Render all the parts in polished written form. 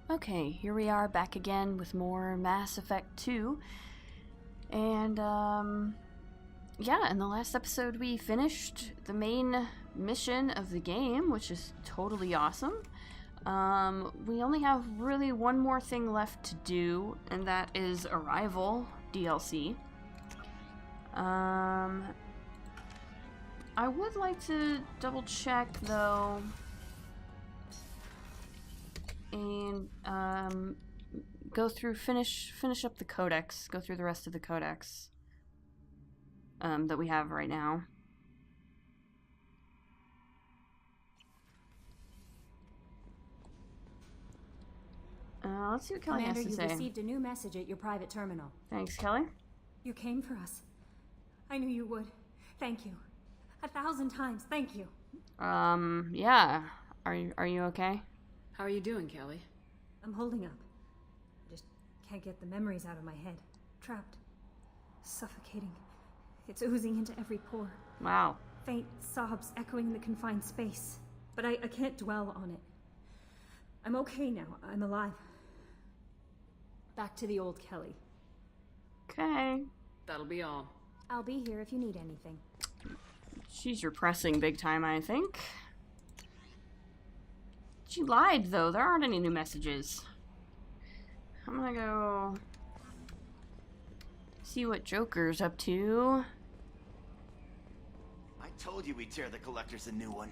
Okay, here we are back again with more Mass Effect 2. And, yeah, in the last episode we finished the main mission of the game, which is totally awesome. We only have really one more thing left to do, and that is Arrival DLC. I would like to double check, though, and go through, finish up the codex, go through the rest of the codex that we have right now. Let's see what Kelly Commander, has to you say. received a new message at your private terminal. Thanks, Kelly. You came for us. I knew you would. Thank you. 1,000 times, thank you. Yeah. Are you okay? How are you doing, Kelly? I'm holding up. I just can't get the memories out of my head. Trapped. Suffocating. It's oozing into every pore. Wow. Faint sobs echoing in the confined space. But I can't dwell on it. I'm okay now. I'm alive. Back to the old Kelly. Okay. That'll be all. I'll be here if you need anything. She's repressing big time, I think. She lied, though. There aren't any new messages. I'm gonna go see what Joker's up to. I told you we'd tear the Collectors a new one.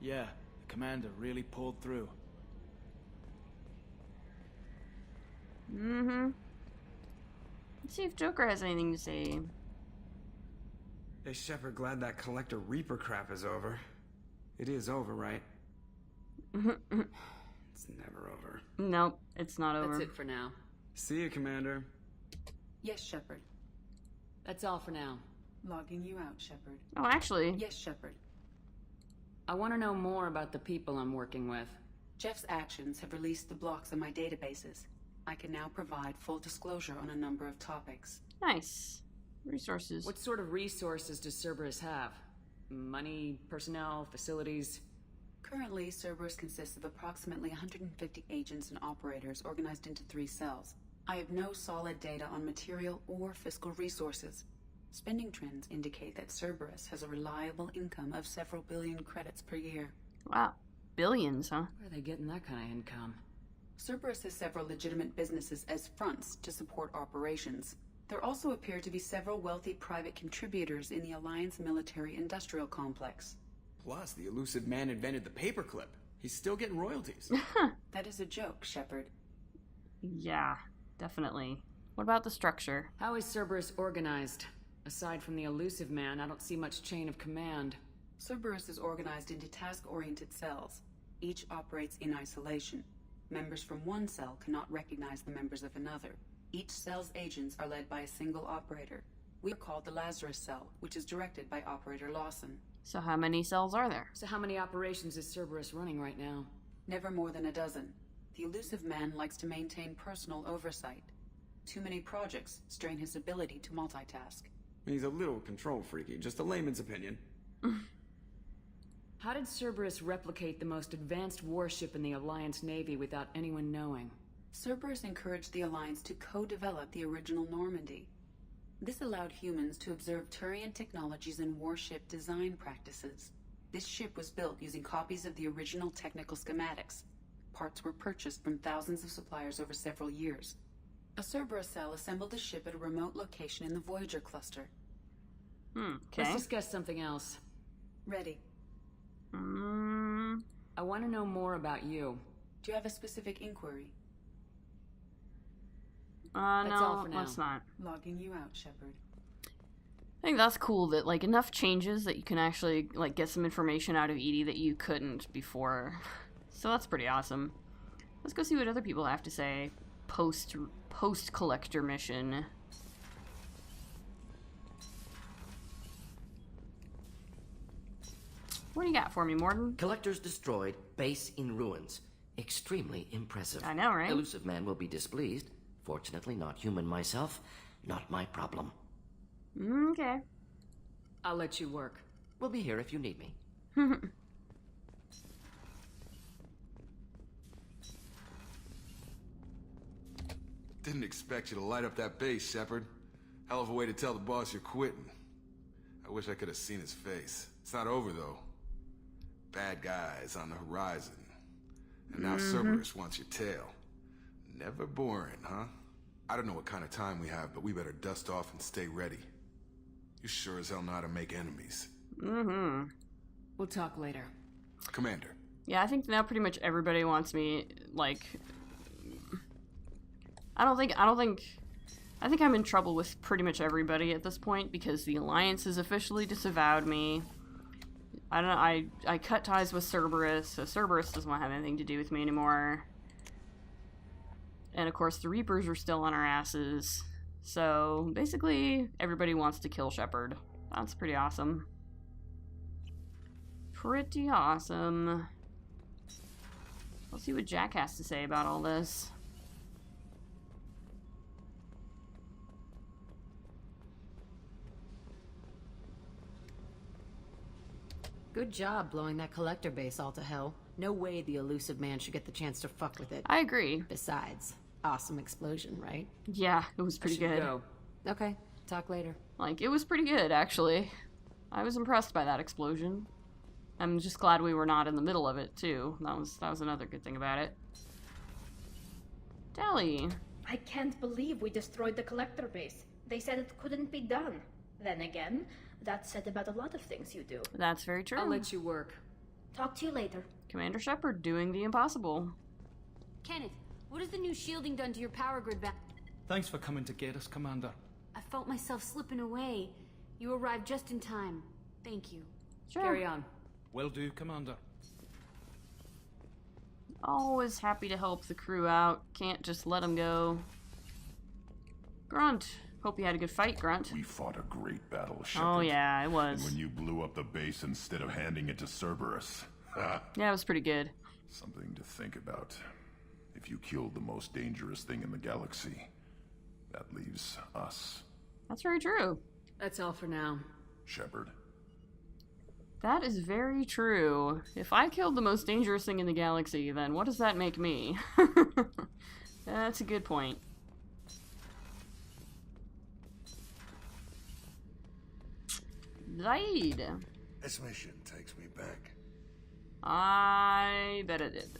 Yeah, the commander really pulled through. Mm-hmm. Let's see if Joker has anything to say. Is Shepard glad that Collector Reaper crap is over? It is over, right? It's never over. Nope, it's not over. That's it for now. See you, Commander. Yes, Shepard. That's all for now. Logging you out, Shepard. Oh, actually. Yes, Shepard. I want to know more about the people I'm working with. Jeff's actions have released the blocks in my databases. I can now provide full disclosure on a number of topics. Nice. Resources. What sort of resources does Cerberus have? Money, personnel, facilities? Currently, Cerberus consists of approximately 150 agents and operators organized into 3 cells. I have no solid data on material or fiscal resources. Spending trends indicate that Cerberus has a reliable income of several billion credits per year. Wow. Billions, huh? Where are they getting that kind of income? Cerberus has several legitimate businesses as fronts to support operations. There also appear to be several wealthy private contributors in the Alliance military-industrial complex. Plus, the elusive man invented the paperclip. He's still getting royalties. That is a joke, Shepard. Yeah, definitely. What about the structure? How is Cerberus organized? Aside from the elusive man, I don't see much chain of command. Cerberus is organized into task-oriented cells. Each operates in isolation. Members from one cell cannot recognize the members of another. Each cell's agents are led by a single operator. We are called the Lazarus Cell, which is directed by Operator Lawson. So how many cells are there? So how many operations is Cerberus running right now? Never more than a dozen. The elusive man likes to maintain personal oversight. Too many projects strain his ability to multitask. He's a little control freaky, just a layman's opinion. How did Cerberus replicate the most advanced warship in the Alliance Navy without anyone knowing? Cerberus encouraged the Alliance to co-develop the original Normandy. This allowed humans to observe Turian technologies and warship design practices. This ship was built using copies of the original technical schematics. Parts were purchased from thousands of suppliers over several years. A Cerberus cell assembled the ship at a remote location in the Voyager cluster. Okay. Let's discuss something else. Ready. I want to know more about you. Do you have a specific inquiry? That's all No, for now. let's not. Logging you out, Shepard. I think that's cool that, like, enough changes that you can actually, like, get some information out of Edie that you couldn't before. So that's pretty awesome. Let's go see what other people have to say post-collector mission. What do you got for me, Morden? Collectors destroyed, base in ruins. Extremely impressive. I know, right? Elusive man will be displeased. Fortunately, not human myself. Not my problem. Okay. I'll let you work. We'll be here if you need me. Didn't expect you to light up that base, Shepard. Hell of a way to tell the boss you're quitting. I wish I could have seen his face. It's not over, though. Bad guys on the horizon. And now Cerberus wants your tail. Never boring, huh? I don't know what kind of time we have, but we better dust off and stay ready. You sure as hell know how to make enemies. We'll talk later. Commander. Yeah, I think now pretty much everybody wants me, like... I think I'm in trouble with pretty much everybody at this point because the Alliance has officially disavowed me. I don't know, I cut ties with Cerberus, so Cerberus doesn't want to have anything to do with me anymore. And of course the Reapers are still on our asses. So basically everybody wants to kill Shepard. That's pretty awesome. Pretty awesome. Let's see what Jack has to say about all this. Good job blowing that collector base all to hell. No way the elusive man should get the chance to fuck with it. I agree. Besides, awesome explosion, right? Yeah, it was pretty good. Go. Okay, talk later. Like, it was pretty good, actually. I was impressed by that explosion. I'm just glad we were not in the middle of it, too. That was another good thing about it. Dally. I can't believe we destroyed the collector base. They said it couldn't be done. Then again, that's said about a lot of things you do. That's very true. I'll let you work. Talk to you later. Commander Shepard doing the impossible. Kenneth, what has the new shielding done to your power grid back? Thanks for coming to get us, Commander. I felt myself slipping away. You arrived just in time. Thank you. Sure. Carry on. Will do, Commander. Always happy to help the crew out. Can't just let them go. Grunt. Hope you had a good fight, Grunt. We fought a great battle, Shepard. Oh yeah, it was. And when you blew up the base instead of handing it to Cerberus. Yeah, it was pretty good. Something to think about. If you killed the most dangerous thing in the galaxy, that leaves us. That's very true. That's all for now. Shepard. That is very true. If I killed the most dangerous thing in the galaxy, then what does that make me? That's a good point. Zaid. This mission takes me back. I bet it did.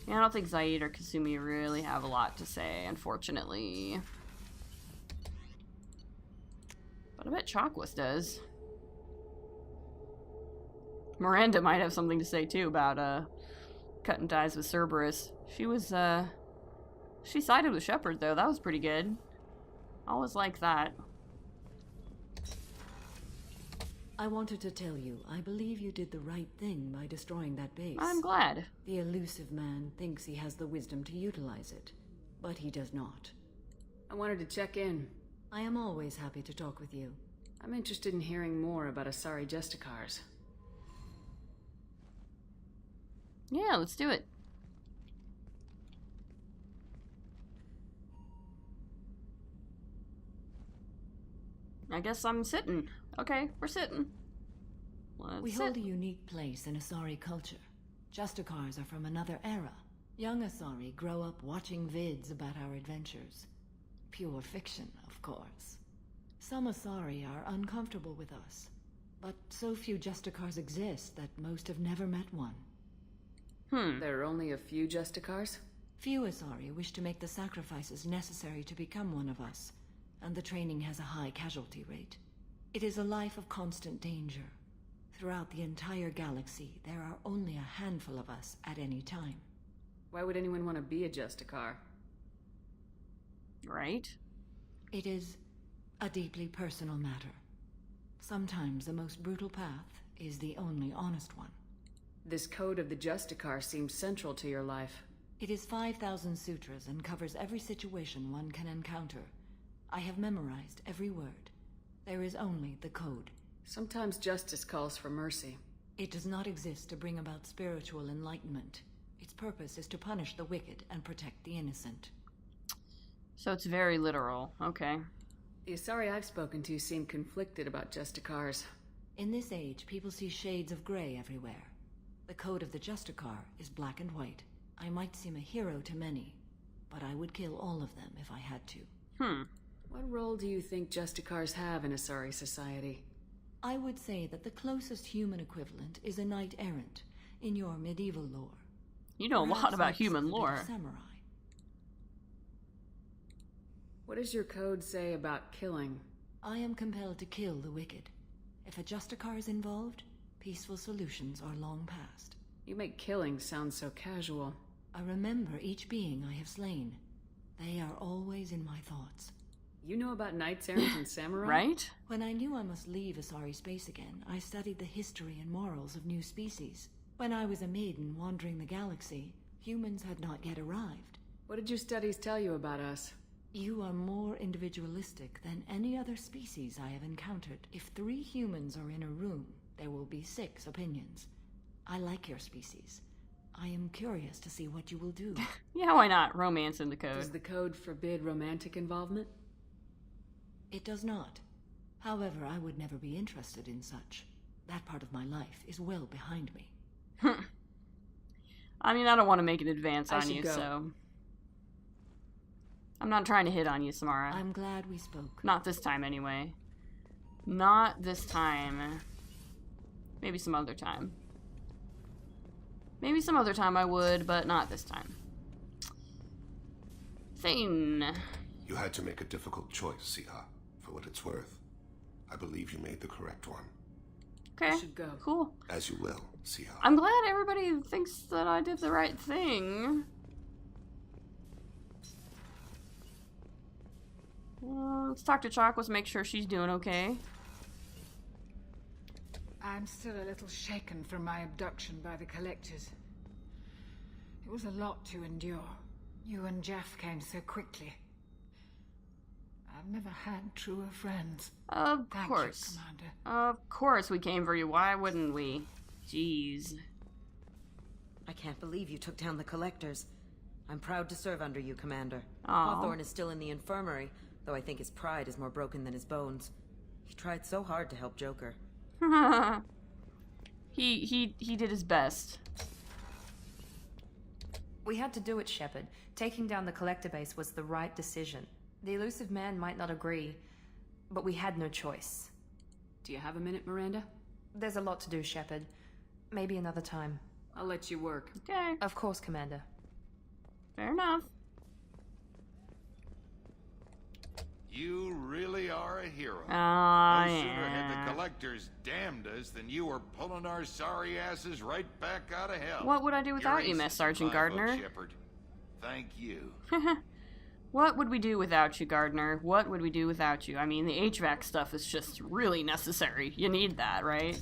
Yeah, I don't think Zaid or Kasumi really have a lot to say, unfortunately. But I bet Chakwas does. Miranda might have something to say too about cutting ties with Cerberus. She was she sided with Shepard though. That was pretty good. Always like that. I wanted to tell you, I believe you did the right thing by destroying that base. I'm glad. The elusive man thinks he has the wisdom to utilize it, but he does not. I wanted to check in. I am always happy to talk with you. I'm interested in hearing more about Asari Justicars. Yeah, let's do it. I guess I'm sitting. Okay, we're sitting. We hold a unique place in Asari culture. Justicars are from another era. Young Asari grow up watching vids about our adventures. Pure fiction, of course. Some Asari are uncomfortable with us, but so few Justicars exist that most have never met one. There are only a few Justicars? Few Asari wish to make the sacrifices necessary to become one of us, and the training has a high casualty rate. It is a life of constant danger. Throughout the entire galaxy, there are only a handful of us at any time. Why would anyone want to be a Justicar? Right? It is a deeply personal matter. Sometimes the most brutal path is the only honest one. This code of the Justicar seems central to your life. It is 5,000 sutras and covers every situation one can encounter. I have memorized every word. There is only the code. Sometimes justice calls for mercy. It does not exist to bring about spiritual enlightenment. Its purpose is to punish the wicked and protect the innocent. So it's very literal. Okay. The Asari I've spoken to seem conflicted about Justicars. In this age, people see shades of gray everywhere. The code of the Justicar is black and white. I might seem a hero to many, but I would kill all of them if I had to. What role do you think Justicars have in Asari society? I would say that the closest human equivalent is a knight-errant in your medieval lore. You know a lot Perhaps about mixed human with a bit of lore. samurai. What does your code say about killing? I am compelled to kill the wicked. If a Justicar is involved, peaceful solutions are long past. You make killing sound so casual. I remember each being I have slain. They are always in my thoughts. You know about knights errant and samurai? Right? When I knew I must leave Asari space again, I studied the history and morals of new species. When I was a maiden wandering the galaxy, humans had not yet arrived. What did your studies tell you about us? You are more individualistic than any other species I have encountered. If 3 humans are in a room, there will be 6 opinions. I like your species. I am curious to see what you will do. Yeah, why not? Romance in the code. Does the code forbid romantic involvement? It does not. However, I would never be interested in such. That part of my life is well behind me. I mean, I don't want to make an advance I on should you, go. so... I'm not trying to hit on you, Samara. I'm glad we spoke. Not this time, anyway. Not this time. Maybe some other time. Maybe some other time I would, but not this time. Thane. You had to make a difficult choice, Siha. For what it's worth, I believe you made the correct one. Okay, I should go. Cool. As you will, Siha. I'm glad everybody thinks that I did the right thing. Let's talk to Chakwas, make sure she's doing okay. I'm still a little shaken from my abduction by the Collectors. It was a lot to endure. You and Jeff came so quickly. I've never had truer friends. Of Thank course. you, Commander. Of course we came for you. Why wouldn't we? Jeez. I can't believe you took down the Collectors. I'm proud to serve under you, Commander. Aw. Hawthorne is still in the infirmary, though I think his pride is more broken than his bones. He tried so hard to help Joker. He did his best. We had to do it, Shepard. Taking down the Collector base was the right decision. The elusive man might not agree, but we had no choice. Do you have a minute, Miranda? There's a lot to do, Shepard. Maybe another time. I'll let you work. Okay. Of course, Commander. Fair enough. You really are a hero. Oh, no sooner had yeah. the Collectors damned us than you were pulling our sorry asses right back out of hell. What would I do without You're you, ace Miss at Sergeant survival, Gardner? Shepard. Thank you. What would we do without you, Gardner? What would we do without you? I mean, the HVAC stuff is just really necessary. You need that, right?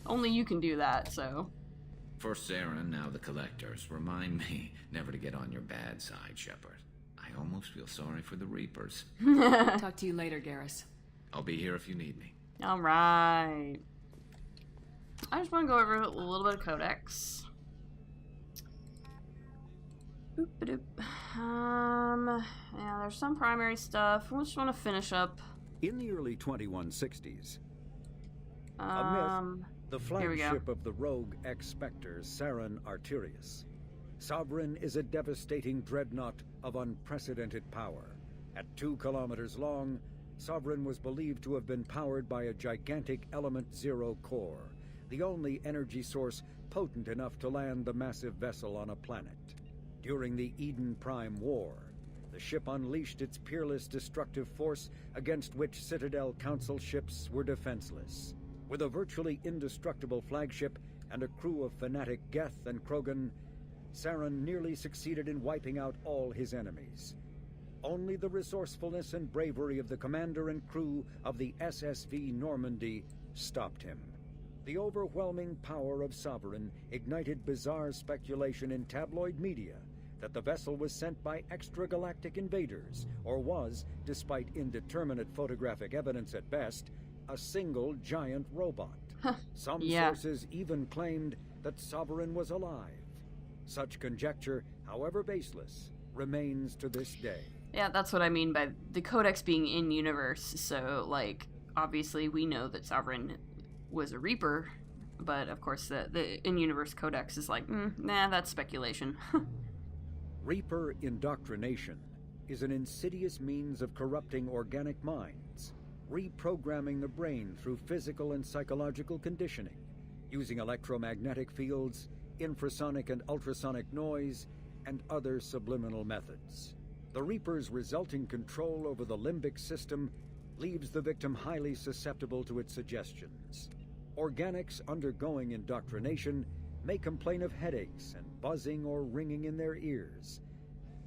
Only you can do that, so... For Sarah, now the Collectors, remind me never to get on your bad side, Shepard. I almost feel sorry for the Reapers. Talk to you later, Garrus. I'll be here if you need me. Alright. I just want to go over a little bit of Codex. Boop-a-doop. Yeah, there's some primary stuff. I just want to finish up. In the early 2160s, a myth, the here we go. flagship of the rogue ex-Spectre, Saren Arterius. Sovereign is a devastating dreadnought of unprecedented power. At 2 kilometers long, Sovereign was believed to have been powered by a gigantic Element Zero core, the only energy source potent enough to land the massive vessel on a planet. During the Eden Prime War, the ship unleashed its peerless destructive force against which Citadel Council ships were defenseless. With a virtually indestructible flagship and a crew of fanatic Geth and Krogan, Saren nearly succeeded in wiping out all his enemies. Only the resourcefulness and bravery of the commander and crew of the SSV Normandy stopped him. The overwhelming power of Sovereign ignited bizarre speculation in tabloid media that the vessel was sent by extragalactic invaders, or was, despite indeterminate photographic evidence at best, a single giant robot. Some sources even claimed that Sovereign was alive. Such conjecture, however baseless, remains to this day. Yeah, that's what I mean by the Codex being in-universe. So, like, obviously we know that Sovereign was a Reaper, but of course the in-universe Codex is like, nah, that's speculation. Reaper indoctrination is an insidious means of corrupting organic minds, reprogramming the brain through physical and psychological conditioning, using electromagnetic fields, infrasonic and ultrasonic noise, and other subliminal methods. The Reaper's resulting control over the limbic system leaves the victim highly susceptible to its suggestions. Organics undergoing indoctrination may complain of headaches and buzzing or ringing in their ears.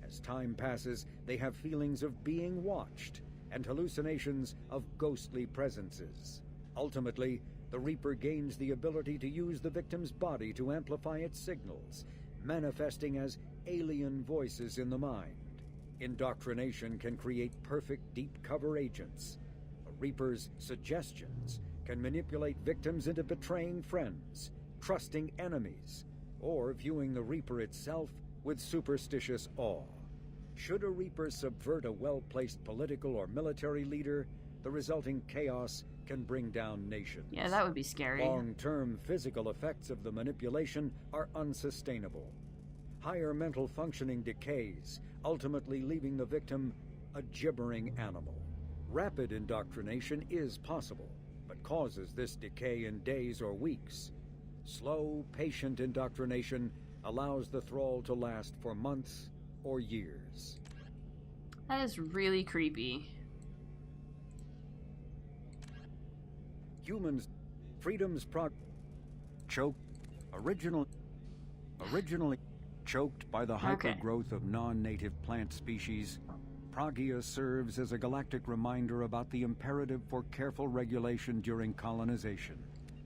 As time passes, they have feelings of being watched and hallucinations of ghostly presences. Ultimately, the Reaper gains the ability to use the victim's body to amplify its signals, manifesting as alien voices in the mind. Indoctrination can create perfect deep cover agents. A Reaper's suggestions can manipulate victims into betraying friends, trusting enemies, or viewing the Reaper itself with superstitious awe. Should a Reaper subvert a well-placed political or military leader, the resulting chaos can bring down nations. Yeah, that would be scary. Long-term physical effects of the manipulation are unsustainable. Higher mental functioning decays, ultimately leaving the victim a gibbering animal. Rapid indoctrination is possible, but causes this decay in days or weeks. Slow, patient indoctrination allows the thrall to last for months or years. That is really creepy. Humans, freedom's originally choked by the hypergrowth of non-native plant species, Pragia serves as a galactic reminder about the imperative for careful regulation during colonization.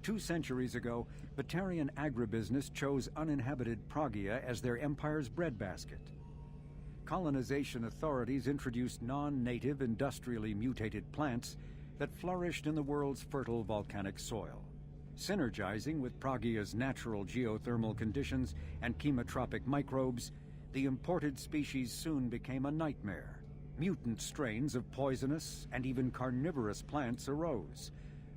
2 centuries ago, Batarian agribusiness chose uninhabited Pragia as their empire's breadbasket. Colonization authorities introduced non-native, industrially mutated plants that flourished in the world's fertile volcanic soil. Synergizing with Pragia's natural geothermal conditions and chemotropic microbes, the imported species soon became a nightmare. Mutant strains of poisonous and even carnivorous plants arose,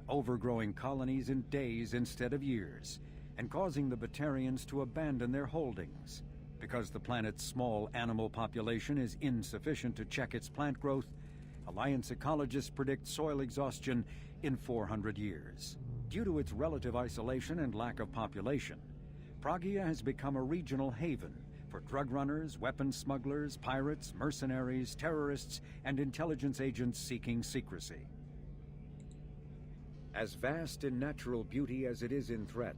overgrowing colonies in days instead of years, and causing the Batarians to abandon their holdings. Because the planet's small animal population is insufficient to check its plant growth, Alliance ecologists predict soil exhaustion in 400 years. Due to its relative isolation and lack of population, Pragia has become a regional haven for drug runners, weapons smugglers, pirates, mercenaries, terrorists, and intelligence agents seeking secrecy. As vast in natural beauty as it is in threat,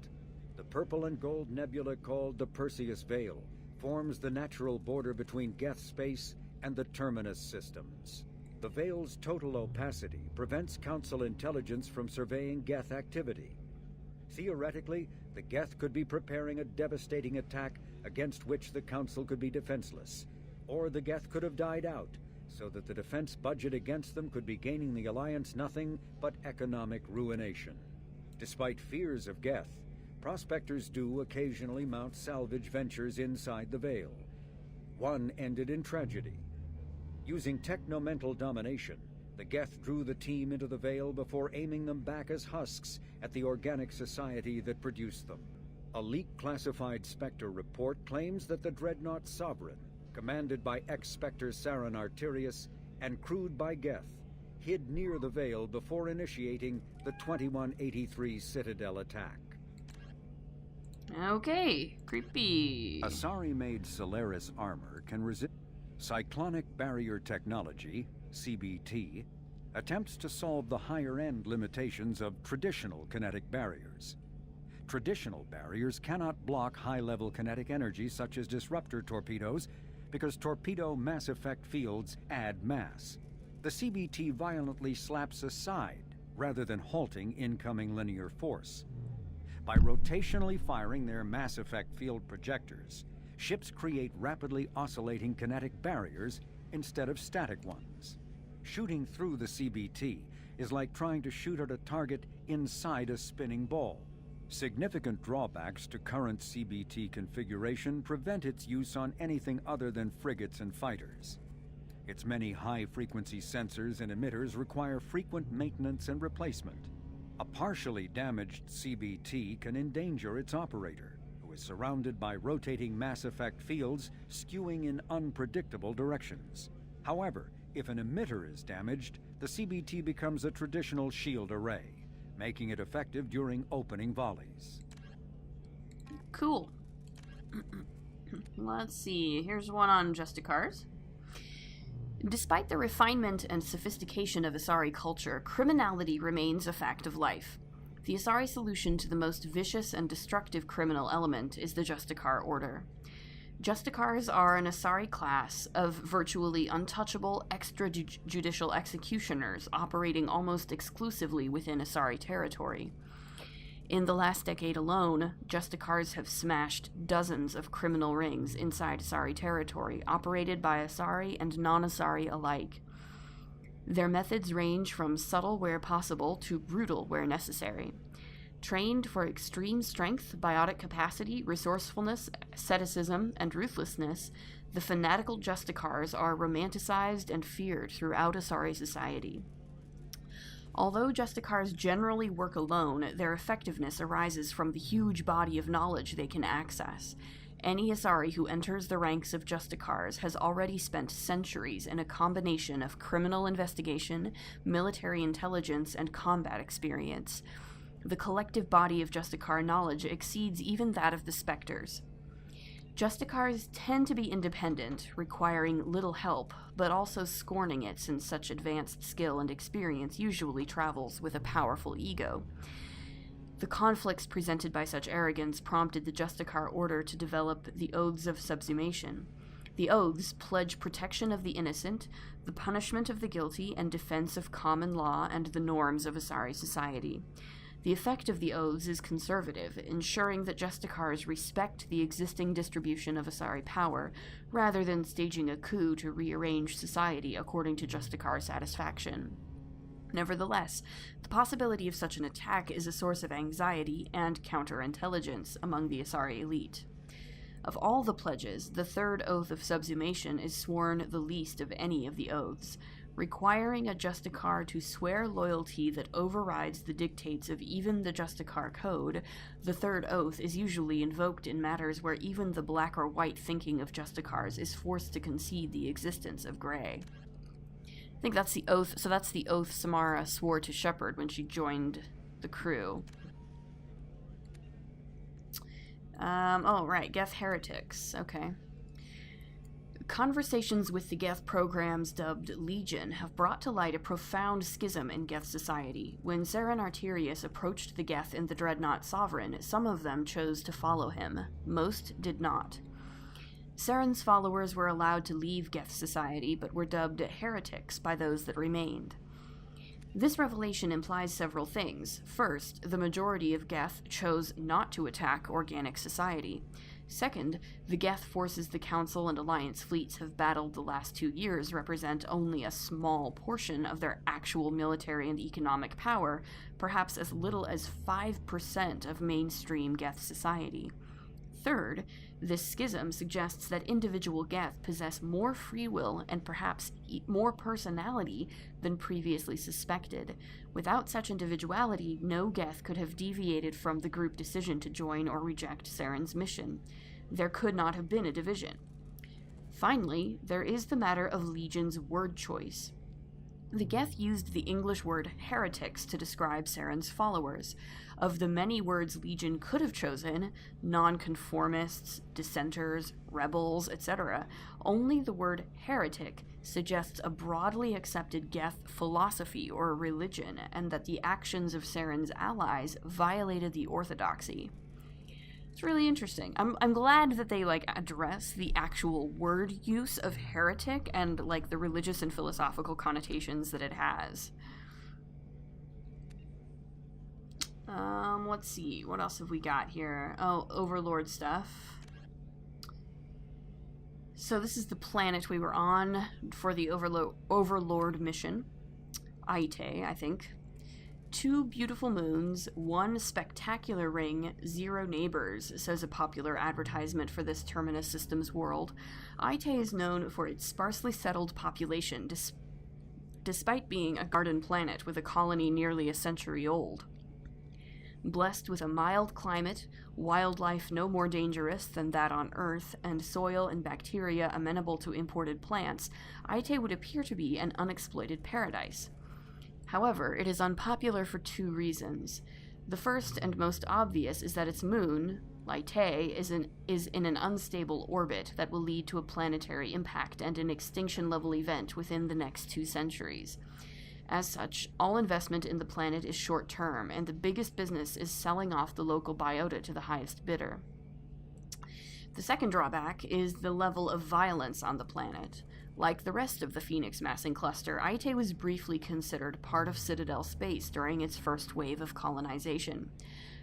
the purple and gold nebula called the Perseus Veil forms the natural border between Geth space and the Terminus systems. The Veil's total opacity prevents Council intelligence from surveying Geth activity. Theoretically, the Geth could be preparing a devastating attack against which the Council could be defenseless, or the Geth could have died out, so that the defense budget against them could be gaining the Alliance nothing but economic ruination. Despite fears of Geth, prospectors do occasionally mount salvage ventures inside the Veil. One ended in tragedy. Using technomental domination, the Geth drew the team into the Veil before aiming them back as husks at the organic society that produced them. A leak-classified Spectre report claims that the dreadnought Sovereign, commanded by ex-Spectre Saran Arterius and crewed by Geth, hid near the Veil before initiating the 2183 Citadel attack. Okay, creepy. Asari-made Solaris armor can resist cyclonic barrier technology, CBT, attempts to solve the higher-end limitations of traditional kinetic barriers. Traditional barriers cannot block high-level kinetic energy such as disruptor torpedoes because torpedo mass effect fields add mass. The CBT violently slaps aside rather than halting incoming linear force. By rotationally firing their mass effect field projectors, ships create rapidly oscillating kinetic barriers instead of static ones. Shooting through the CBT is like trying to shoot at a target inside a spinning ball. Significant drawbacks to current CBT configuration prevent its use on anything other than frigates and fighters. Its many high-frequency sensors and emitters require frequent maintenance and replacement. A partially damaged CBT can endanger its operator, who is surrounded by rotating mass effect fields skewing in unpredictable directions. However, if an emitter is damaged, the CBT becomes a traditional shield array, making it effective during opening volleys. Cool. Let's see. Here's one on Justicars. Despite the refinement and sophistication of Asari culture, criminality remains a fact of life. The Asari solution to the most vicious and destructive criminal element is the Justicar Order. Justicars are an Asari class of virtually untouchable extrajudicial executioners operating almost exclusively within Asari territory. In the last decade alone, Justicars have smashed dozens of criminal rings inside Asari territory, operated by Asari and non-Asari alike. Their methods range from subtle where possible to brutal where necessary. Trained for extreme strength, biotic capacity, resourcefulness, asceticism, and ruthlessness, the fanatical Justicars are romanticized and feared throughout Asari society. Although Justicars generally work alone, their effectiveness arises from the huge body of knowledge they can access. Any Asari who enters the ranks of Justicars has already spent centuries in a combination of criminal investigation, military intelligence, and combat experience. The collective body of Justicar knowledge exceeds even that of the Spectres. Justicars tend to be independent, requiring little help, but also scorning it since such advanced skill and experience usually travels with a powerful ego. The conflicts presented by such arrogance prompted the Justicar Order to develop the Oaths of Subsumation. The Oaths pledge protection of the innocent, the punishment of the guilty, and defense of common law and the norms of Asari society. The effect of the Oaths is conservative, ensuring that Justicars respect the existing distribution of Asari power, rather than staging a coup to rearrange society according to Justicar satisfaction. Nevertheless, the possibility of such an attack is a source of anxiety and counterintelligence among the Asari elite. Of all the pledges, the third Oath of Subsumation is sworn the least of any of the oaths, requiring a Justicar to swear loyalty that overrides the dictates of even the Justicar Code. The third oath is usually invoked in matters where even the black or white thinking of Justicars is forced to concede the existence of gray. I think that's the oath, so that's the oath Samara swore to Shepard when she joined the crew. Oh, right, Geth heretics, okay. Conversations with the Geth programs dubbed Legion have brought to light a profound schism in Geth society. When Saren Arterius approached the Geth in the Dreadnought Sovereign, some of them chose to follow him. Most did not. Saren's followers were allowed to leave Geth society, but were dubbed heretics by those that remained. This revelation implies several things. First, the majority of Geth chose not to attack organic society. Second, the Geth forces the Council and Alliance fleets have battled the last 2 years represent only a small portion of their actual military and economic power, perhaps as little as 5% of mainstream Geth society. Third, this schism suggests that individual Geth possess more free will and perhaps more personality than previously suspected. Without such individuality, no Geth could have deviated from the group decision to join or reject Saren's mission. There could not have been a division. Finally, there is the matter of Legion's word choice. The Geth used the English word heretics to describe Saren's followers. Of the many words Legion could have chosen, nonconformists, dissenters, rebels, etc., only the word heretic suggests a broadly accepted Geth philosophy or religion, and that the actions of Saren's allies violated the orthodoxy. It's really interesting. I'm glad that they address the actual word use of heretic and the religious and philosophical connotations that it has. Let's see, what else have we got here? Oh, Overlord stuff. So this is the planet we were on for the Overlord mission. Aite, I think. 2 beautiful moons, 1 spectacular ring, 0 neighbors, says a popular advertisement for this Terminus Systems world. Aite is known for its sparsely settled population, despite being a garden planet with a colony nearly a century old. Blessed with a mild climate, wildlife no more dangerous than that on Earth, and soil and bacteria amenable to imported plants, Aite would appear to be an unexploited paradise. However, it is unpopular for two reasons. The first and most obvious is that its moon, Laite, is in an unstable orbit that will lead to a planetary impact and an extinction-level event within the next 2 centuries. As such, all investment in the planet is short-term, and the biggest business is selling off the local biota to the highest bidder. The second drawback is the level of violence on the planet. Like the rest of the Phoenix massing cluster, Aite was briefly considered part of Citadel space during its first wave of colonization.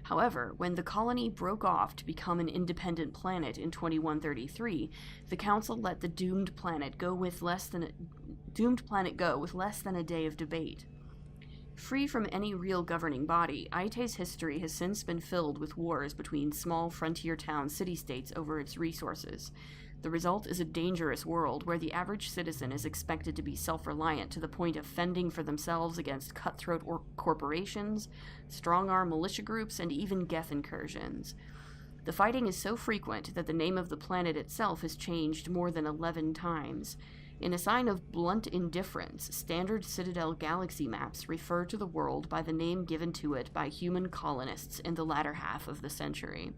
However, when the colony broke off to become an independent planet in 2133, the Council let the doomed planet go with less than a day of debate. Free from any real governing body, Aite's history has since been filled with wars between small frontier town city-states over its resources. The result is a dangerous world where the average citizen is expected to be self-reliant to the point of fending for themselves against cutthroat corporations, strong-arm militia groups, and even Geth incursions. The fighting is so frequent that the name of the planet itself has changed more than 11 times. In a sign of blunt indifference, standard Citadel galaxy maps refer to the world by the name given to it by human colonists in the latter half of the century.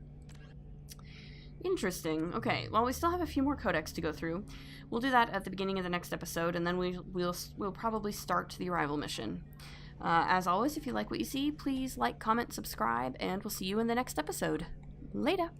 Interesting. Okay, well, we still have a few more codex to go through. We'll do that at the beginning of the next episode, and then we'll probably start the arrival mission. As always, if you like what you see, please like, comment, subscribe, and we'll see you in the next episode. Later!